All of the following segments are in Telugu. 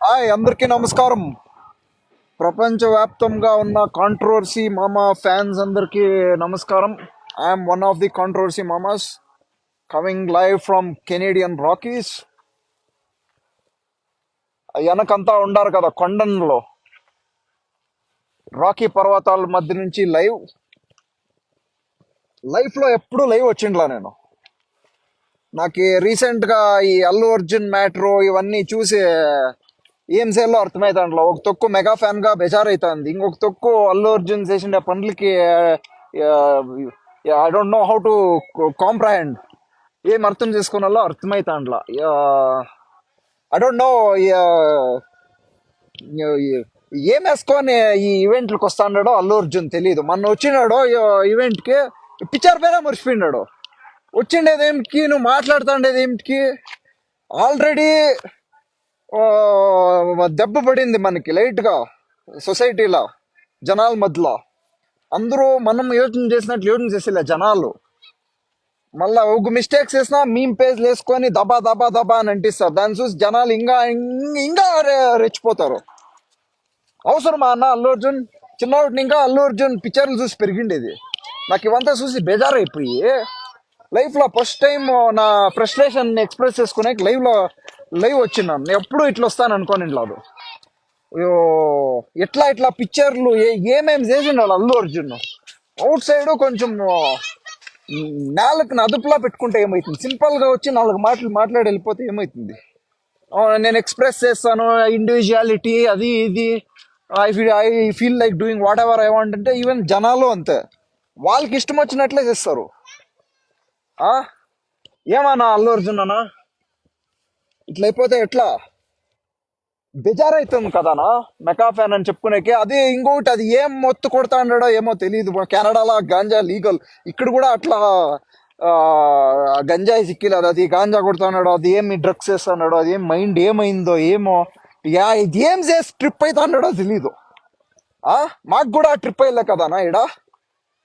హాయ్ అందరికీ నమస్కారం. ప్రపంచవ్యాప్తంగా ఉన్న కాంట్రవర్సీ మామా ఫ్యాన్స్ అందరికీ నమస్కారం. I'm one of the controversy మామాస్ coming live from Canadian Rockies. వెనకంతా ఉండారు కదా కొండల్లో, రాకీ పర్వతాల మధ్య నుంచి లైఫ్ లో ఎప్పుడు లైవ్ వచ్చిండ్లా నేను. నాకు రీసెంట్ గా ఈ అల్లు అర్జున్ మ్యాట్రో ఇవన్నీ చూసి ఏం చేయాలో అర్థమైతాండ్లా. ఒక తొక్కు మెగా ఫ్యాన్ గా బెజారైతుంది, ఇంకొక తొక్కు అల్లు అర్జున్ చేసిన పనులకి I don't know how to comprehend. ఏం అర్థం చేసుకున్నాలో అర్థమైతాండ్లా. ఐ డోంట్ నో ఏం వేసుకొని ఈ ఈవెంట్లకు వస్తాడాడో అల్లు అర్జున్ తెలియదు. మొన్న వచ్చినాడో ఈవెంట్ కి పిక్చర్ పేరే మర్చిపోయినాడు. వచ్చిండేదేమిటికి, నువ్వు మాట్లాడుతుండేది ఏమిటికి? ఆల్రెడీ దెబ్బ పడింది మనకి లైట్ గా సొసైటీలో, జనాల మధ్యలో. అందరూ మనం యోచన చేసినట్లు యోచన చేసేలే జనాలు. మళ్ళా ఒక మిస్టేక్స్ చేసినా మీమ్ పేజ్ వేసుకొని దబా దబా దబా అని అంటిస్తారు. దాన్ని చూసి జనాలు ఇంకా ఇంకా రెచ్చిపోతారు. అవసరమా అన్న అల్లు అర్జున్? చిన్నవాడిని ఇంకా అల్లు అర్జున్ పిక్చర్లు చూసి పెరిగిండేది. నాకు ఇవంతా చూసి బేజారైపోయి లైఫ్ లో ఫస్ట్ టైం నా ఫ్రస్ట్రేషన్ ఎక్స్ప్రెస్ చేసుకునే లైవ్ వచ్చినాను. నేను ఎప్పుడు ఇట్లా వస్తాను అనుకోని లేదు. ఎట్లా ఇట్లా పిక్చర్లు ఏమేమి చేసిండాడు అల్లు అర్జున్. అవుట్ సైడ్ కొంచెం నాలుగు అదుపులా పెట్టుకుంటే ఏమవుతుంది? సింపుల్ గా వచ్చి నాలుగు మాటలు మాట్లాడి వెళ్ళిపోతే ఏమవుతుంది? నేను ఎక్స్ప్రెస్ చేస్తాను ఇండివిజువాలిటీ అది ఇది, I feel like doing what ever I want అంటే ఈవెన్ జనాలు అంతే, వాళ్ళకి ఇష్టం వచ్చినట్లే చేస్తారు. ఏమన్నా అల్లు అర్జున్ అన్నా ఇట్లా అయిపోతే ఎట్లా? బెజారైతుంది కదానా మెగా ఫ్యాన్ అని చెప్పుకునేకి. అది ఇంకొకటి, అది ఏం మొత్తు కొడతా అన్నాడో ఏమో తెలియదు. కెనడాలో గాంజా లీగల్, ఇక్కడ కూడా అట్లా గంజాయి సిక్కిలేదు. అది గాంజా కొడుతున్నాడు, అది ఏమి డ్రగ్స్ చేస్తున్నాడో, అది ఏం మైండ్ ఏమైందో ఏమో, ఇది ఏం చేసి ట్రిప్ అవుతా అన్నాడో తెలీదు. మాకు కూడా ట్రిప్ అయ్యలే కదానా ఇడా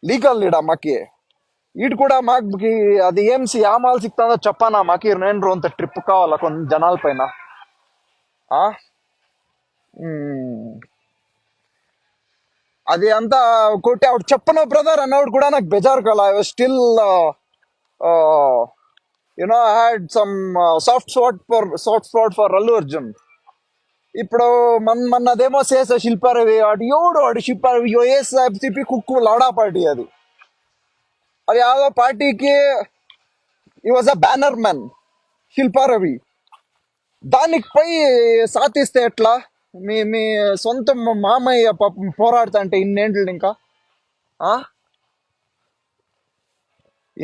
లీగల్ ఇడా మాకి. ఈడు కూడా మాకు అది ఏం ఆమాలు సిక్తుందో చెప్పానా మాకి 2 రోజు ట్రిప్ కావాలా కొంత జనాల పైన. అది అంతా కొట్టి ఆవిడ చెప్పను బ్రదర్ అన్నవాడు కూడా నాకు బెజార్ కల. I was still you know I had some soft spot for Allu Arjun. ఇప్పుడు మొన్నదేమో చేసే శిల్పారవి వాడు ఎవడు వాడు శిల్పారవి ఏసీపీ కుక్కు లడా పార్టీ అది యాదో పార్టీకి ఈ was a banner man Shilpa Ravi. దానికి పోయి సాధిస్తే ఎట్లా? మీ మీ సొంత మామయ్య పోరాడుతా అంటే ఇన్నేంట్లు ఇంకా.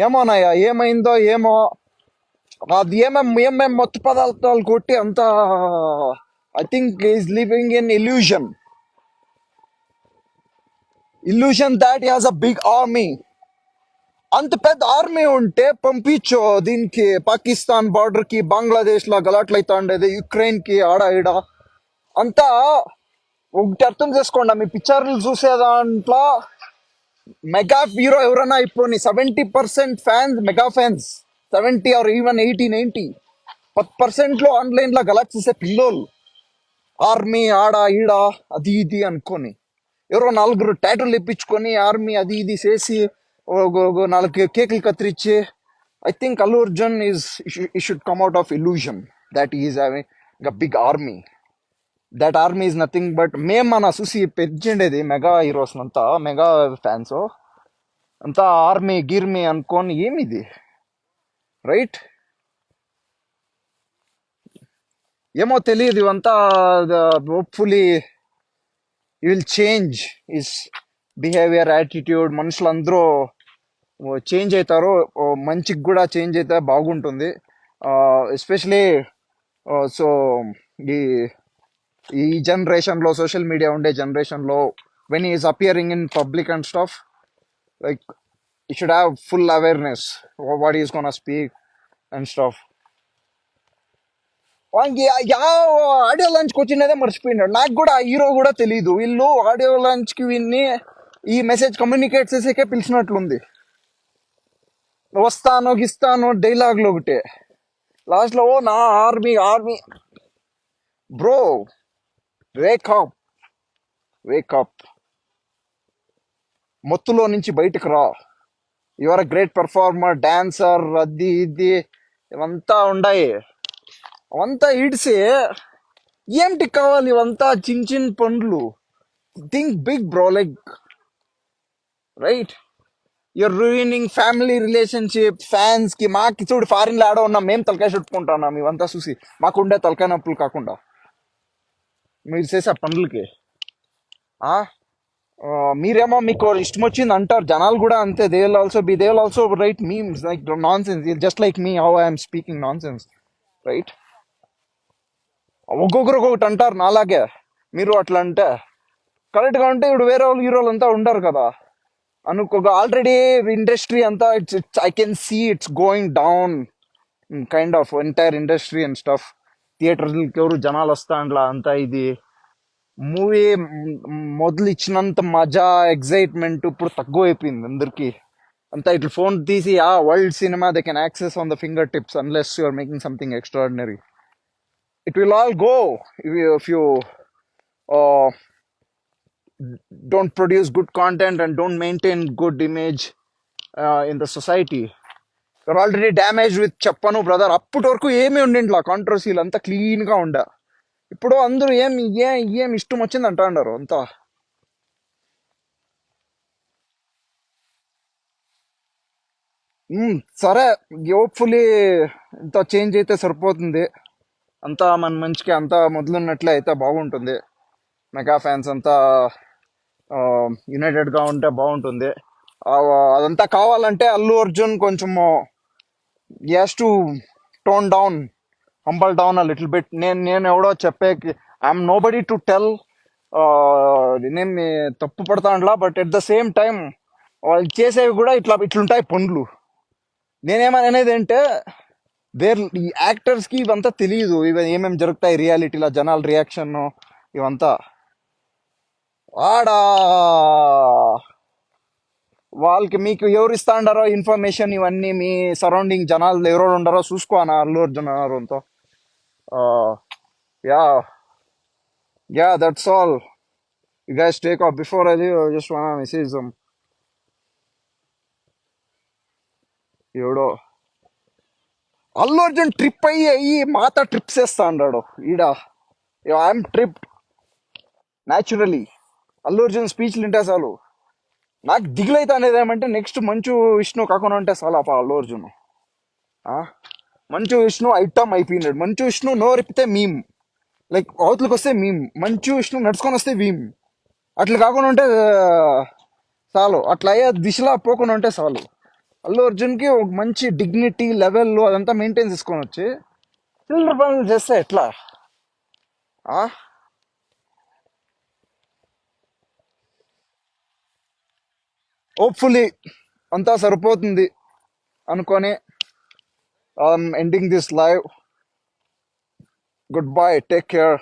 ఏమోనయ్యా ఏమైందో ఏమో. అది ఏమేం మొత్త పదార్థాలు కొట్టి అంత I think is living in illusion that has a big army. అంత పెద్ద ఆర్మీ ఉంటే పంపించు దీనికి, పాకిస్తాన్ బార్డర్ కి, బంగ్లాదేశ్ లో గలాట్లు అవుతా ఉండేది, యుక్రెయిన్ కి ఆడ ఈడ అంతా. ఒకటి అర్థం చేసుకోండి, మీ పిక్చర్లు చూసే దాంట్లో మెగా హీరో ఎవరైనా ఇప్పుడు 70% fans mega fans, 70 or even 80-90 10% లో ఆన్లైన్ లో గలాట్ చేసే పిల్లోలు. ఆర్మీ ఆడ ఈడ అది ఇది అనుకొని ఎవరో 4 టాటూలు ఇప్పించుకొని ఆర్మీ అది ఇది చేసి 4 కేకులు కత్తిరించి. I think Allu Arjun should come out of illusion that is having a big army. That army is nothing but మేము మన చూసి పెంచిండేది మెగా హీరోస్ అంతా, మెగా ఫ్యాన్స్ అంతా ఆర్మీ గిర్మీ అనుకోని ఏమిది, రైట్? ఏమో తెలియదు ఇవంతా. Hopefully you will change his behaviour, attitude. మనుషులందరూ చేంజ్ అవుతారు, మంచికి కూడా చేంజ్ అయితే బాగుంటుంది. ఎస్పెషలీ సో ఈ ఈ జనరేషన్లో, సోషల్ మీడియా ఉండే జనరేషన్లో, when is appearing in public and stuff, like you should have full awareness what is gonna speak and stuff. Audio లంచ్కి వచ్చినదే మర్చిపోయినాడు. నాకు కూడా ఆ హీరో కూడా తెలీదు. వీళ్ళు ఆడియో లంచ్కి విన్ని ఈ మెసేజ్ కమ్యూనికేట్ చేసేకే పిలిచినట్లుంది. వస్తాను గిస్తాను డైలాగ్లో ఒకటే, లాస్ట్లో నా army bro. Wake up, wake up, మొత్తులో నుంచి బయటకు రా. You're a great performer, dancer, అది ఇది ఇవంతా ఉన్నాయి. అవంతా ఇడిసి ఏంటి కావాలి ఇవంతా చిన్న చిన్న పనులు. Think big bro, like right. You're ruining family relationship, fans కి. మాకి చూడు ఫారిన్ లో ఆడ ఉన్నాం, మేము తలకాయ చుట్టుకుంటున్నాం ఇవంతా చూసి. మాకుండే తలకాయ నొప్పులు కాకుండా మీరు చేసే పనులకి. ఆ ఆ, మీరేమో మీకు ఇష్టం వచ్చింది అంటారు, జనాలు కూడా అంతే. They will also right memes like non sense, just like me how I'm speaking non sense, right. ఒక్కొక్కరు ఒక్కొక్కటి అంటారు నాలాగే. మీరు అట్లా అంటే కరెక్ట్ గా ఉంటే ఇప్పుడు వేరే వాళ్ళు హీరోలు అంతా ఉండరు కదా. అనుకోగా ఆల్రెడీ ఇండస్ట్రీ అంతా it's it's I can see it's going down, kind of entire industry and stuff. థియేటర్లకి ఎవరు జనాలు వస్తా అంట్లా అంతా. ఇది మూవీ మొదలు ఇచ్చినంత మజా, ఎగ్జైట్మెంట్ ఇప్పుడు తక్కువ అయిపోయింది అందరికి. అంతా ఇట్లా ఫోన్ తీసి ఆ world cinema they can access on the finger tips unless you are making something extraordinary. It will all go if you uh, don't produce good content and don't maintain good image in the society. You're already damaged with చెప్పను బ్రదర్. అప్పటి వరకు ఏమీ ఉండింట్లా, కాంట్రవర్సీలు అంతా క్లీన్ గా ఉండ. ఇప్పుడు అందరూ ఏం ఇష్టం వచ్చింది అంటారు అంతా. సరే, హోప్ఫుల్లీ ఇంత చేంజ్ అయితే సరిపోతుంది. అంతా మన మంచికి, అంతా మొదలున్నట్లే అయితే బాగుంటుంది. మెగా ఫ్యాన్స్ అంతా యునైటెడ్ గా ఉంటే బాగుంటుంది. ఆ, అదంతా కావాలంటే అల్లు అర్జున్ కొంచెం has to tone down, humble down a little bit. నేను ఎవడో చెప్పే, I'm nobody to tell. నేనేమి తప్పు పడతాండ్లా, but at the same time వాళ్ళు చేసేవి కూడా ఇట్లుంటాయి పనులు. నేనేమని అనేది అంటే, ఈ యాక్టర్స్ కి ఇవంతా తెలియదు, ఇవి ఏమేమి జరుగుతాయి రియాలిటీలో, జనాల రియాక్షన్ ఇవంతా. ఆడా వాళ్ళకి మీకు ఎవరు ఇస్తా ఉండారో ఇన్ఫర్మేషన్ ఇవన్నీ, మీ సరౌండింగ్ జనాలు ఎవరు ఉండారో చూసుకో అన్న అల్లు అర్జున్ అన్నారంతో. Yeah, yeah, that's all. You guys take off. Before I leave, just want message some. ఎవడో అల్లు అర్జున్ ట్రిప్ అయ్యి మాత ట్రిప్స్ వేస్తా అన్నాడు ఈడ. I'm trip naturally. Allu Arjun స్పీచ్లు వింటే చాలు నాకు దిగులైతే అనేది ఏమంటే, నెక్స్ట్ మంచు విష్ణు కాకుండా ఉంటే చాలా అల్లు అర్జున్. ఆ? మంచు విష్ణు ఐటమ్ అయిపోయినాడు. మంచు విష్ణు నోరిపితే మీమ్, లైక్ అవతలకు వస్తే మీమ్. మంచు విష్ణు నడుచుకొని వస్తే మీమ్. అట్లా కాకుండా ఉంటే చాలు. అట్లా అయ్యే దిశలా పోకుండా ఉంటే చాలు. అల్లు అర్జున్ కి ఒక మంచి డిగ్నిటీ లెవెల్ అదంతా మెయింటైన్ చేసుకొని వచ్చి చిల్లర పనులు చేస్తే ఎట్లా? హోప్ఫుల్లీ అంతా సరిపోతుంది అనుకొని I'm ending this live. Good bye, take care.